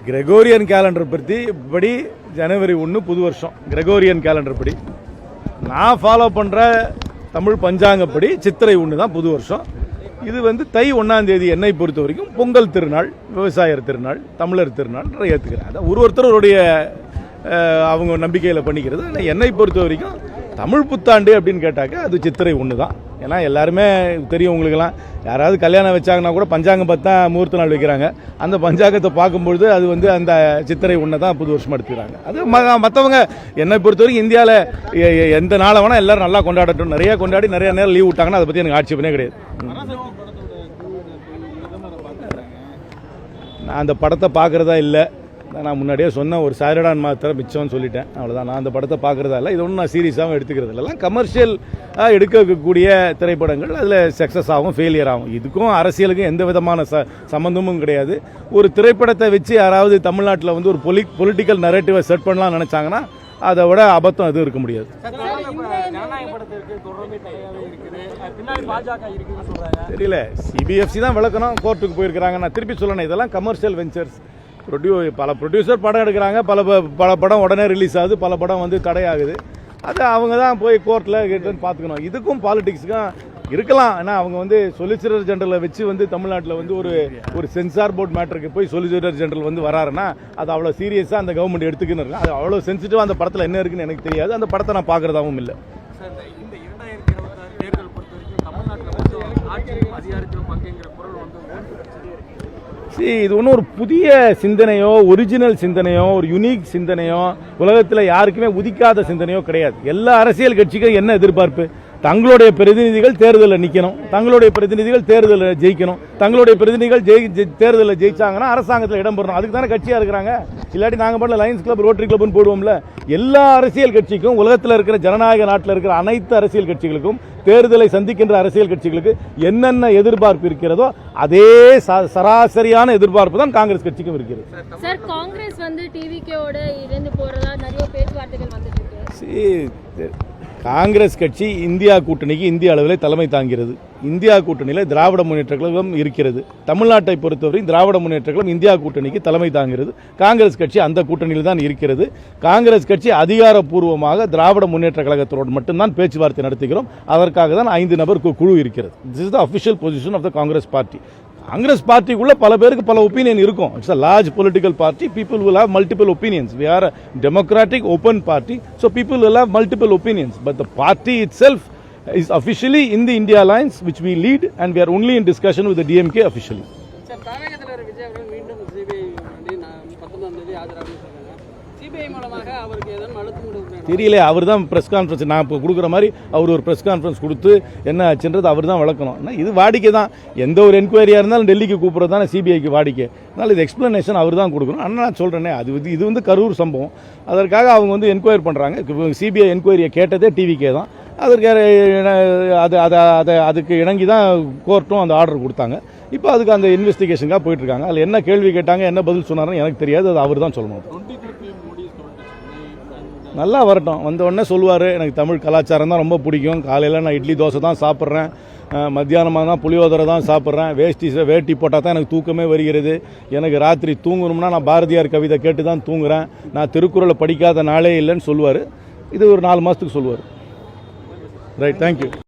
Gregorian calendar படி ஜனவரி 1 புது வருஷம். கிரெகோரியன் கேலண்டர் படி நான் ஃபாலோ பண்ணுற தமிழ் பஞ்சாங்கப்படி சித்திரை 1 தான் புது வருஷம். இது தை 1ஆம் தேதி என்னை பொறுத்த வரைக்கும் பொங்கல் திருநாள், விவசாயர் திருநாள், தமிழர் திருநாள் ஏற்றுக்கிறேன். அதான் ஒருத்தருடைய அவங்க நம்பிக்கையில் பண்ணிக்கிறது. ஆனால் என்னை பொறுத்த வரைக்கும் தமிழ் புத்தாண்டு அப்படின்னு கேட்டாக்க அது சித்திரை 1 தான். ஏன்னா எல்லாருமே தெரியும் உங்களுக்கெல்லாம், யாராவது கல்யாணம் வச்சாங்கன்னா கூட பஞ்சாங்கம் பார்த்து தான் முகூர்த்த நாள் வைக்கிறாங்க. அந்த பஞ்சாங்கத்தை பார்க்கும்பொழுது அது அந்த சித்திரை 1 தான் புது வருஷமாக எடுத்துக்கிறாங்க. அது மற்றவங்க என்னை பொறுத்த வரைக்கும் இந்தியாவில் எந்த நாளை வேணால் எல்லோரும் நல்லா கொண்டாடட்டும். நிறையா கொண்டாடி நிறைய நேரம் லீவ் விட்டாங்கன்னா அதை பற்றி எனக்கு ஆட்சேபனே கிடையாது. நான் அந்த படத்தை பார்க்குறதா இல்லை. நான் முன்னாடியே சொன்ன ஒரு சாரடான் மாத்திரம் மிச்சம்னு சொல்லிட்டேன். அவ்வளோதான். நான் அந்த படத்தை பார்க்குறதா இல்லை. இது ஒன்றும் நான் சீரியஸாகவும் எடுத்துக்கிறது இல்லை. கமர்ஷியல் எடுக்கக்கூடிய திரைப்படங்கள் அதில் சக்ஸஸ் ஆகும், ஃபெயிலியர் ஆகும். இதுக்கும் அரசியலுக்கும் எந்த விதமான சம்மந்தமும் கிடையாது. ஒரு திரைப்படத்தை வச்சு யாராவது தமிழ்நாட்டில் ஒரு பொலிட்டிக்கல் நரேட்டிவை செட் பண்ணலாம்னு நினச்சாங்கன்னா அதை விட அபத்தம் எதுவும் இருக்க முடியாது. தெரியல, சிபிஎஃப்சி தான் விளக்கணும், கோர்ட்டுக்கு போயிருக்கிறாங்க. நான் திருப்பி சொல்லணும், இதெல்லாம் கமர்ஷியல் வெஞ்சர்ஸ். பல ப்ரொடியூசர் படம் எடுக்கிறாங்க, பல படம் உடனே ரிலீஸ் ஆகுது, பல படம் தடையாகுது. அது அவங்க தான் போய் கோர்ட்டில் கேட்டுன்னு பார்த்துக்கணும். இதுக்கும் பாலிடிக்ஸுக்கும் இருக்கலாம். ஏன்னா அவங்க சொலிசிட்டர் ஜெனரலை வச்சு தமிழ்நாட்டில் ஒரு சென்சார் போர்ட் மேட்டருக்கு போய் சொலிசிட்டர் ஜெனரல் வராருன்னா அது அவ்வளோ சீரியஸாக அந்த கவர்மெண்ட் எடுத்துக்கின்னு இருக்கு. அது அவ்வளோ சென்சிட்டிவாக அந்த படத்தில் என்ன இருக்குன்னு எனக்கு தெரியாது. அந்த படத்தை நான் பார்க்குறதாவும் இல்லை. இது ஒன்றும் ஒரு புதிய சிந்தனையோ, ஒரிஜினல் சிந்தனையோ, ஒரு யுனிக் சிந்தனையோ, உலகத்தில் யாருக்குமே உதிக்காத சிந்தனையோ கிடையாது. எல்லா அரசியல் கட்சிக்கும் என்ன எதிர்பார்ப்பு? தங்களுடைய பிரதிநிதிகள் தேர்தலில் நிற்கணும், தங்களுடைய பிரதிநிதிகள் தேர்தலில் ஜெயிக்கணும், தங்களுடைய பிரதிநிதிகள் தேர்தலில் ஜெயிச்சாங்கன்னா அரசாங்கத்தில் இடம் பெறணும். அதுக்கு தானே கட்சியாக இருக்கிறாங்க. இல்லாட்டி நாங்கள் பண்ணல லயன்ஸ் கிளப், ரோட்டரி கிளப்னு போடுவோம்ல. எல்லா அரசியல் கட்சிக்கும், உலகத்தில் இருக்கிற ஜனநாயக நாட்டில் இருக்கிற அனைத்து அரசியல் கட்சிகளுக்கும், தேர்தலை சந்திக்கின்ற அரசியல் கட்சிகளுக்கு என்னென்ன எதிர்பார்ப்பு இருக்கிறதோ அதே சராசரியான எதிர்பார்ப்பு தான் காங்கிரஸ் கட்சிக்கும் இருக்கிறது. சார், காங்கிரஸ் டிவிகேவோட இணைந்து போறதா நிறைய பேச்சுவார்த்தைகள் வந்துட்டு இருக்கு. காங்கிரஸ் கட்சி இந்தியா கூட்டணிக்கு இந்திய அளவில் தலைமை தாங்கிறது. இந்தியா கூட்டணியில் திராவிட முன்னேற்ற கழகம் இருக்கிறது. தமிழ்நாட்டை பொறுத்தவரை திராவிட முன்னேற்ற கழகம் இந்தியா கூட்டணிக்கு தலைமை தாங்கிறது. காங்கிரஸ் கட்சி அந்த கூட்டணியில் தான் இருக்கிறது. காங்கிரஸ் கட்சி அதிகாரப்பூர்வமாக திராவிட முன்னேற்ற கழகத்தோடு மட்டும்தான் பேச்சுவார்த்தை நடத்துகிறோம். அதற்காக தான் 5 நபர் குழு இருக்கிறது. This is the official position of the Congress party. Congress பார்ட்டிக்குள்ள பல பேருக்கு பல ஒப்பீனியன் இருக்கும். It's a large political party. People will have multiple opinions. We are a democratic open party, so people will have multiple opinions, but the party itself is officially in the India Alliance, which we lead, and we are only in discussion with the DMK officially. Sir, தாவேகத்தினர் விஜய் அவர்கள் மீண்டும் CBI 19ஆம் தேதி ஆஜராக CBI மூலமாக அவருக்கு ஏதாவது அழுத்தம் கொடுக்குறாங்க தெரியல. அவர் தான் பிரஸ் கான்ஃபரன்ஸ் நான் இப்போ கொடுக்குற மாதிரி அவர் ஒரு பிரஸ் கான்ஃபரன்ஸ் கொடுத்து என்ன ஆச்சுன்றது அவர் தான் விளக்கணும். இது வாடிக்கை தான். எந்த ஒரு என்கொயரியாக இருந்தாலும் டெல்லிக்கு கூப்பிட்றது தானே சிபிஐக்கு வாடிக்கை. அதனால் இது எக்ஸ்பிளனேஷன் அவர் தான் கொடுக்கணும். ஆனால் நான் சொல்கிறேனே, இது கரூர் சம்பவம். அதற்காக அவங்க என்கொயரி பண்ணுறாங்க. சிபிஐ என்கொயரியை கேட்டதே டிவிக்கே தான். அதற்கு அதுக்கு இணங்கி தான் கோர்ட்டும் அந்த ஆர்டர் கொடுத்தாங்க. இப்போ அதுக்கு அந்த இன்வெஸ்டிகேஷனுக்காக போயிட்டுருக்காங்க. அதில் என்ன கேள்வி கேட்டாங்க, என்ன பதில் சொன்னாருன்னு எனக்கு தெரியாது. அது அவர் தான் சொல்லணும். நல்லா வரட்டும், வந்த உடனே சொல்லுவார், எனக்கு தமிழ் கலாச்சாரம் தான் ரொம்ப பிடிக்கும். காலையில் நான் இட்லி தோசை தான் சாப்பிட்றேன், மத்தியானமாக தான் புளியோதரை தான் சாப்பிட்றேன், வேட்டி போட்டால் தான் எனக்கு தூக்கமே வருகிறது, எனக்கு ராத்திரி தூங்கணும்னா நான் பாரதியார் கவிதை கேட்டு தான் தூங்குறேன், நான் திருக்குறளை படிக்காத நாளே இல்லைன்னு சொல்லுவார். இது ஒரு 4 மாதத்துக்கு சொல்லுவார். Right, thank you.